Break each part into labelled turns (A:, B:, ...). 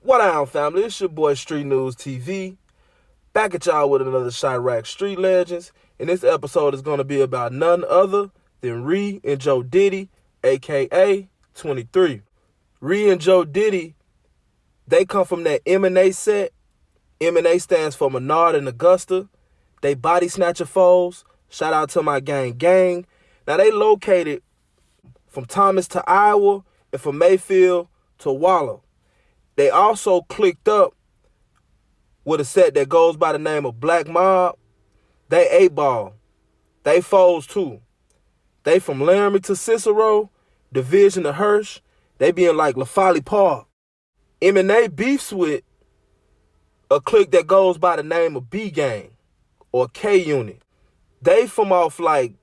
A: What on, family? It's your boy Street Newz Tv. Back at y'all with another Chiraq Street Legends. And this episode is going to be about none other than Ree and Joe Diddy, aka 23. Ree and Joe Diddy, they come from that M&A set. M&A stands for Menard and Augusta. They body snatcher foes. Shout out to my gang. Now they located from Thomas to Iowa and from Mayfield to Waller. They also clicked up with a set that goes by the name of Black Mob. They 8-ball. They foes too. They from Laramie to Cicero, Division to Hirsch. They be in like LaFolly Park. M&A beefs with a clique that goes by the name of B Gang or K Unit. They from off like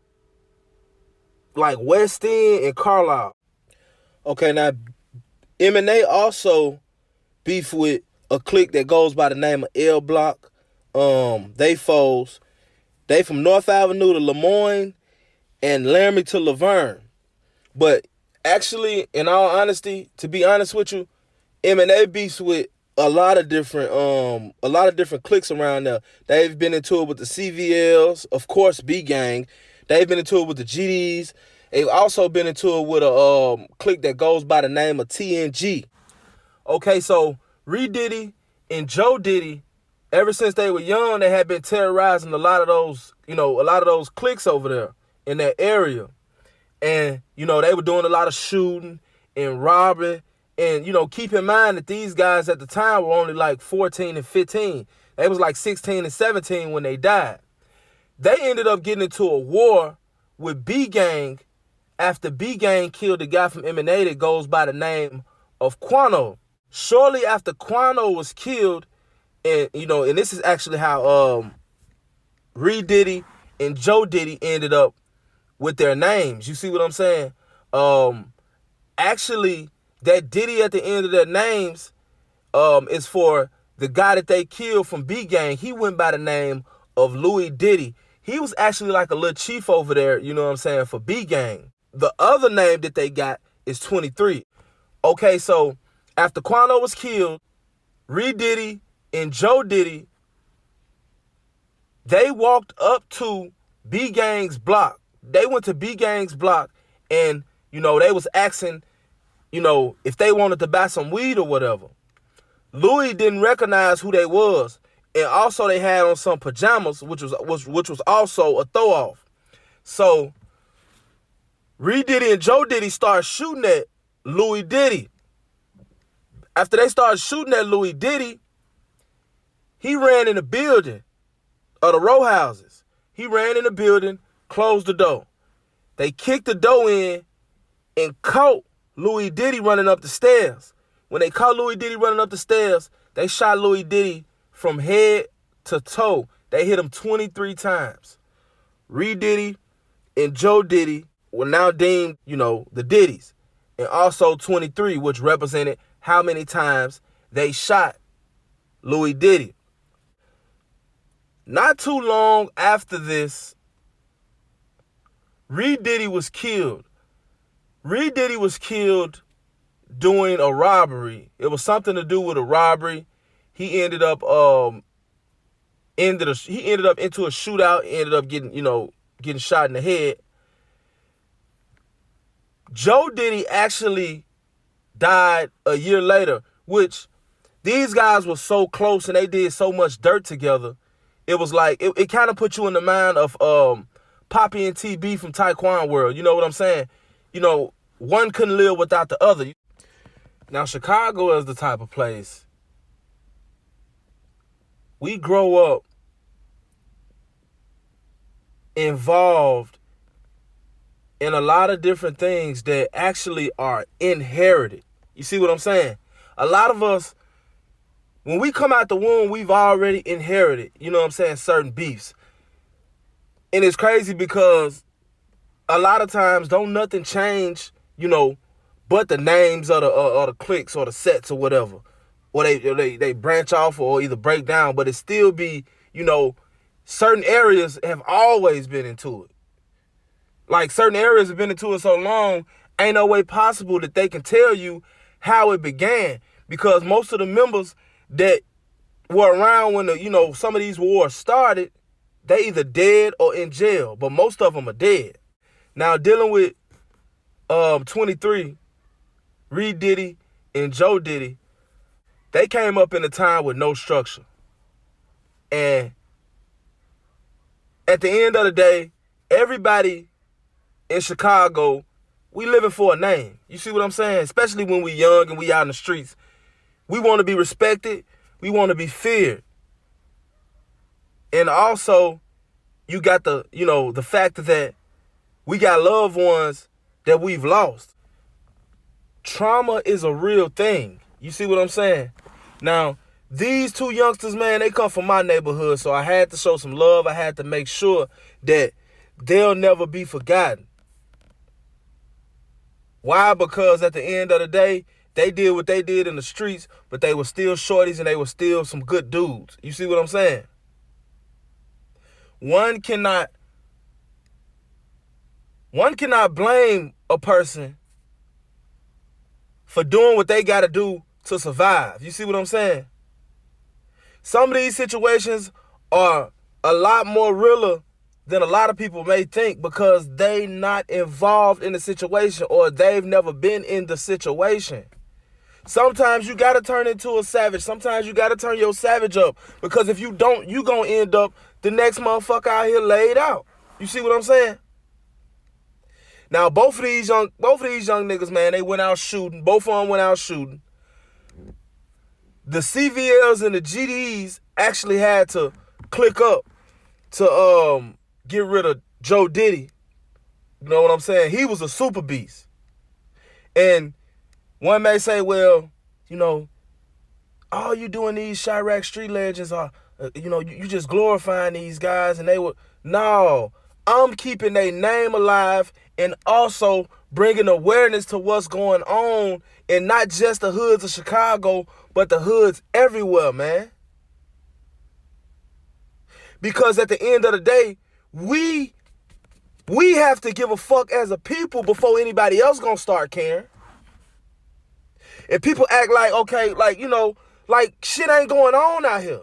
A: West End and Carlisle. Okay, now M&A also beef with a clique that goes by the name of L Block. They foes. They from North Avenue to Lemoyne and Laramie to Laverne. But actually, in all honesty, to be honest with you, M&A beefs with a lot of different cliques around there. They've been into it with the CVLs, of course, B Gang. They've been into it with the GDs. They've also been into it with a clique that goes by the name of TNG. Okay, so Ree Diddy and Joe Diddy, ever since they were young, they had been terrorizing a lot of those cliques over there in that area. And, they were doing a lot of shooting and robbing. And, keep in mind that these guys at the time were only like 14 and 15. They was like 16 and 17 when they died. They ended up getting into a war with B Gang after B Gang killed the guy from M&A that goes by the name of Quano. Shortly after Quano was killed, and this is actually how Ree Diddy and Joe Diddy ended up with their names. You see what I'm saying? Actually, that Diddy at the end of their names is for the guy that they killed from B Gang. He went by the name of Louie Diddy. He was actually like a little chief over there, for B Gang. The other name that they got is 23. Okay, so after Quano was killed, Ree Diddy and Joe Diddy, they walked up to B Gang's block. They went to B Gang's block and, they was asking, if they wanted to buy some weed or whatever. Louie didn't recognize who they was. And also they had on some pajamas, which was also a throw-off. So Ree Diddy and Joe Diddy started shooting at Louie Diddy. After they started shooting at Louie Diddy, he ran in the building of the row houses. He ran in the building, closed the door. They kicked the door in and caught Louie Diddy running up the stairs. When they caught Louie Diddy running up the stairs, they shot Louie Diddy from head to toe. They hit him 23 times. Ree Diddy and Joe Diddy were now deemed, the Diddies. And also 23, which represented how many times they shot Louie Diddy. Not too long after this, Ree Diddy was killed. Ree Diddy was killed doing a robbery. It was something to do with a robbery. He ended up into a shootout. He ended up getting shot in the head. Joe Diddy actually died a year later, which these guys were so close and they did so much dirt together. It was like, it kind of put you in the mind of Poppy and TB from Taekwon World. You know what I'm saying? One couldn't live without the other. Now, Chicago is the type of place we grow up involved in a lot of different things that actually are inherited. You see what I'm saying? A lot of us, when we come out the womb, we've already inherited, certain beefs. And it's crazy because a lot of times don't nothing change, but the names of the cliques or the sets or whatever. Or they branch off or either break down, but it still be, certain areas have always been into it. Like certain areas have been into it so long, ain't no way possible that they can tell you how it began. because most of the members that were around when some of these wars started, they either dead or in jail, but most of them are dead. Now, dealing with 23, Reed Diddy and Joe Diddy, they came up in a time with no structure. And at the end of the day, everybody in Chicago, we living for a name. You see what I'm saying? Especially when we young and we out in the streets. We want to be respected. We want to be feared. And also, you got the fact that we got loved ones that we've lost. Trauma is a real thing. You see what I'm saying? Now, these two youngsters, man, they come from my neighborhood, so I had to show some love. I had to make sure that they'll never be forgotten. Why? Because at the end of the day, they did what they did in the streets, but they were still shorties and they were still some good dudes. You see what I'm saying? One cannot blame a person for doing what they got to do to survive. You see what I'm saying? Some of these situations are a lot more realer than a lot of people may think because they not involved in the situation or they've never been in the situation. Sometimes you got to turn into a savage. Sometimes you got to turn your savage up because if you don't, you going to end up the next motherfucker out here laid out. You see what I'm saying? Now, both of these young niggas, man, they went out shooting. Both of them went out shooting. The CVLs and the GDs actually had to click up to get rid of Joe Diddy. You know what I'm saying? He was a super beast. And one may say, well, all you doing these Chiraq street legends are, you just glorifying these guys and they were, no, I'm keeping their name alive and also bringing awareness to what's going on in not just the hoods of Chicago, but the hoods everywhere, man. Because at the end of the day, we have to give a fuck as a people before anybody else gonna start caring. If people act like, okay, like shit ain't going on out here.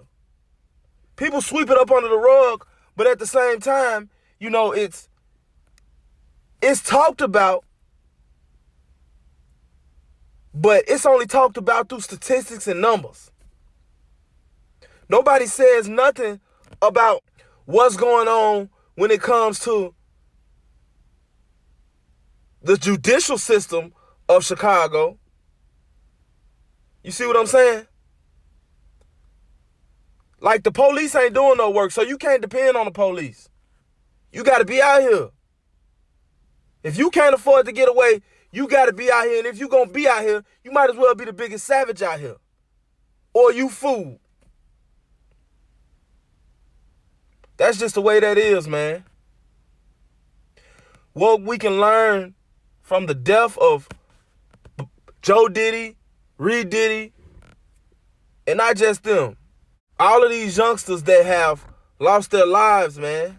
A: People sweep it up under the rug, but at the same time, it's talked about, but it's only talked about through statistics and numbers. Nobody says nothing about what's going on when it comes to the judicial system of Chicago. You see what I'm saying? Like the police ain't doing no work, so you can't depend on the police. You got to be out here. If you can't afford to get away, you got to be out here. And if you going to be out here, you might as well be the biggest savage out here. Or you fool. That's just the way that is, man. What we can learn from the death of Joe Diddy, Reed Diddy, and not just them. All of these youngsters that have lost their lives, man.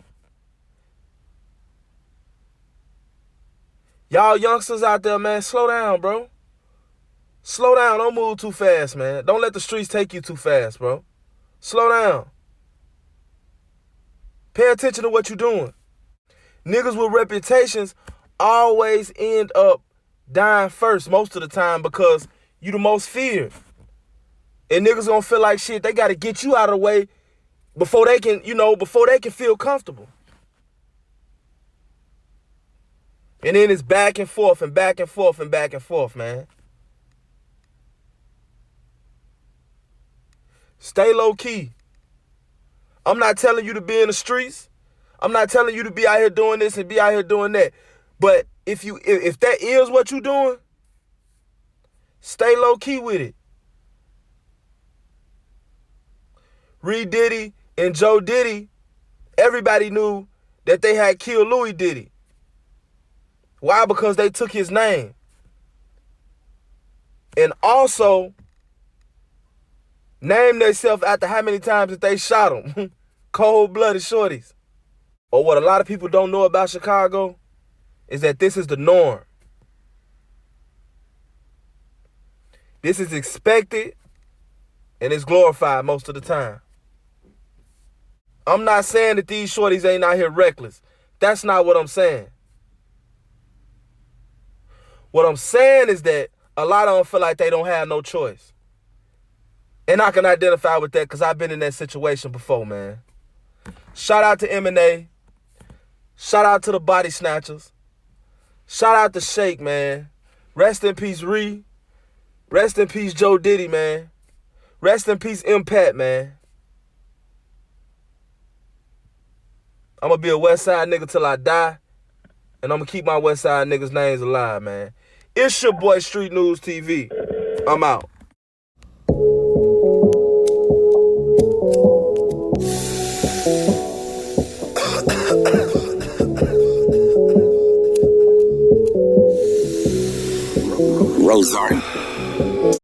A: Y'all youngsters out there, man, slow down, bro. Slow down. Don't move too fast, man. Don't let the streets take you too fast, bro. Slow down. Pay attention to what you're doing. Niggas with reputations always end up dying first most of the time because you the most feared. And niggas gonna feel like shit, they gotta get you out of the way before they can, before they can feel comfortable. And then it's back and forth and back and forth and back and forth, man. Stay low key. I'm not telling you to be in the streets. I'm not telling you to be out here doing this and be out here doing that. But if that is what you're doing, stay low key with it. Reed Diddy and Joe Diddy, everybody knew that they had killed Louie Diddy. Why? Because they took his name. And also named themselves after how many times that they shot him. Cold-blooded shorties. Or what a lot of people don't know about Chicago is that this is the norm. This is expected and it's glorified most of the time. I'm not saying that these shorties ain't out here reckless. That's not what I'm saying. What I'm saying is that a lot of them feel like they don't have no choice. And I can identify with that because I've been in that situation before, man. Shout out to M&A. Shout out to the Body Snatchers. Shout out to Shake, man. Rest in peace, Ree. Rest in peace, Joe Diddy, man. Rest in peace, Impact, man. I'm going to be a West Side nigga till I die. And I'm going to keep my West Side niggas' names alive, man. It's your boy, Street Newz TV. I'm out.
B: Rosar.